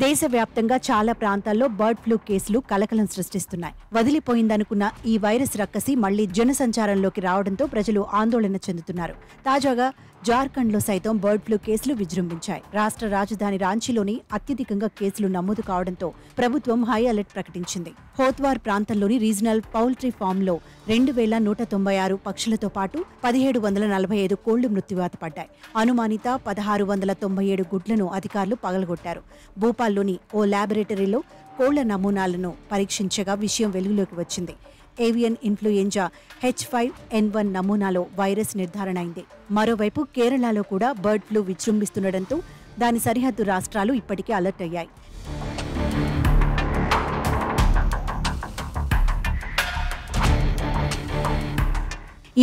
దేశవ్యాప్తంగా చాలా ప్రాంతాల్లో బర్డ్ ఫ్లూ కేసులు కలకలం సృష్టిస్తున్నాయి. వదిలిపోయిందనుకున్న ఈ వైరస్ రక్కసి మళ్లీ జనసంచారంలోకి రావడంతో ప్రజలు ఆందోళన చెందుతున్నారు. తాజాగా జార్ఖండ్లో సైతం బర్డ్ ఫ్లూ కేసులు విజృంభించాయి. రాష్ట్ర రాజధాని రాంచీలోని అత్యధికంగా కేసులు నమోదు కావడంతో ప్రభుత్వం హై అలర్ట్ ప్రకటించింది. హోత్వార్ ప్రాంతంలోని రీజనల్ పౌల్ట్రీ ఫామ్లో 2196 పక్షులతో పాటు 1745 కోళ్లు మృత్యువాత పడ్డాయి. అనుమానిత 1697 గుడ్లను అధికారులు పగలగొట్టారు. భోపాల్లోని ఓ ల్యాబొరేటరీలో కోళ్ల నమూనాలను పరీక్షించగా విషయం వెలుగులోకి వచ్చింది. ఏవియన్ ఇన్ఫ్లుయెంజా H5N1 నమూనాలో వైరస్ నిర్ధారణ అయింది. మరోవైపు కేరళలో కూడా బర్డ్ ఫ్లూ విజృంభిస్తుండటంతో దాని సరిహద్దు రాష్ట్రాలు ఇప్పటికే అలర్ట్ అయ్యాయి.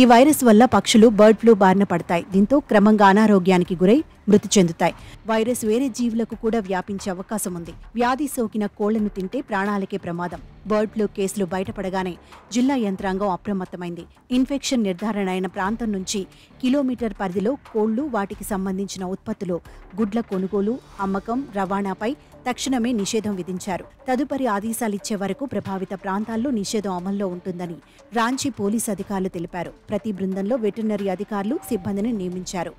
ఈ వైరస్ వల్ల పక్షులు బర్డ్ ఫ్లూ బారిన పడతాయి. దీంతో క్రమంగా అనారోగ్యానికి గురై మృతి చెందుతాయి. వైరస్ వేరే జీవులకు కూడా వ్యాపించే అవకాశం ఉంది. వ్యాధి సోకిన కోళ్లను తింటే ప్రాణాలకే ప్రమాదం. బర్డ్ ఫ్లూ కేసులు బయటపడగానే జిల్లా యంత్రాంగం అప్రమత్తమైంది. ఇన్ఫెక్షన్ నిర్ధారణ అయిన ప్రాంతం నుంచి కిలోమీటర్ పరిధిలో కోళ్లు, వాటికి సంబంధించిన ఉత్పత్తులు, గుడ్ల కొనుగోలు, అమ్మకం, రవాణాపై తక్షణమే నిషేధం విధించారు. తదుపరి ఆదేశాలిచ్చే వరకు ప్రభావిత ప్రాంతాల్లో నిషేధం అమల్లో ఉంటుందని రాంచీ పోలీసు అధికారులు తెలిపారు. ప్రతి బృందంలో వెటర్నరీ అధికారులు, సిబ్బందిని నియమించారు.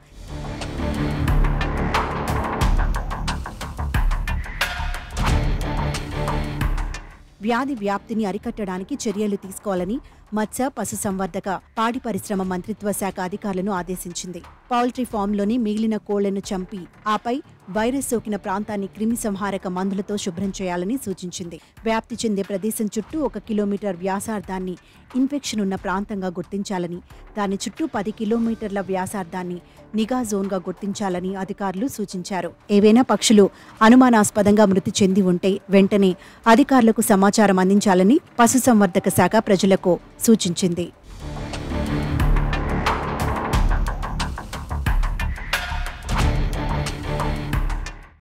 వ్యాధి వ్యాప్తిని అరికట్టడానికి చర్యలు తీసుకోవాలని మత్స్య, పశుసంవర్ధక, పాడి పరిశ్రమ మంత్రిత్వ శాఖ అధికారులను ఆదేశించింది. పౌల్ట్రీ ఫామ్లోని మిగిలిన కోళ్లను చంపి ఆపై వైరస్ సోకిన ప్రాంతాన్ని క్రిమి సంహారక మందులతో శుభ్రం చేయాలని సూచించింది. వ్యాప్తి చెందే ప్రదేశం చుట్టూ 1 కిలోమీటర్ వ్యాసార్థాన్ని ఇన్ఫెక్షన్ ఉన్న ప్రాంతంగా గుర్తించాలని, దాని చుట్టూ 10 కిలోమీటర్ల వ్యాసార్థాన్ని నిఘా జోన్గా గుర్తించాలని అధికారులు సూచించారు. ఏవైనా పక్షులు అనుమానాస్పదంగా మృతి చెంది ఉంటే వెంటనే అధికారులకు సమాచారం అందించాలని పశుసంవర్ధక శాఖ ప్రజలకు సూచించింది.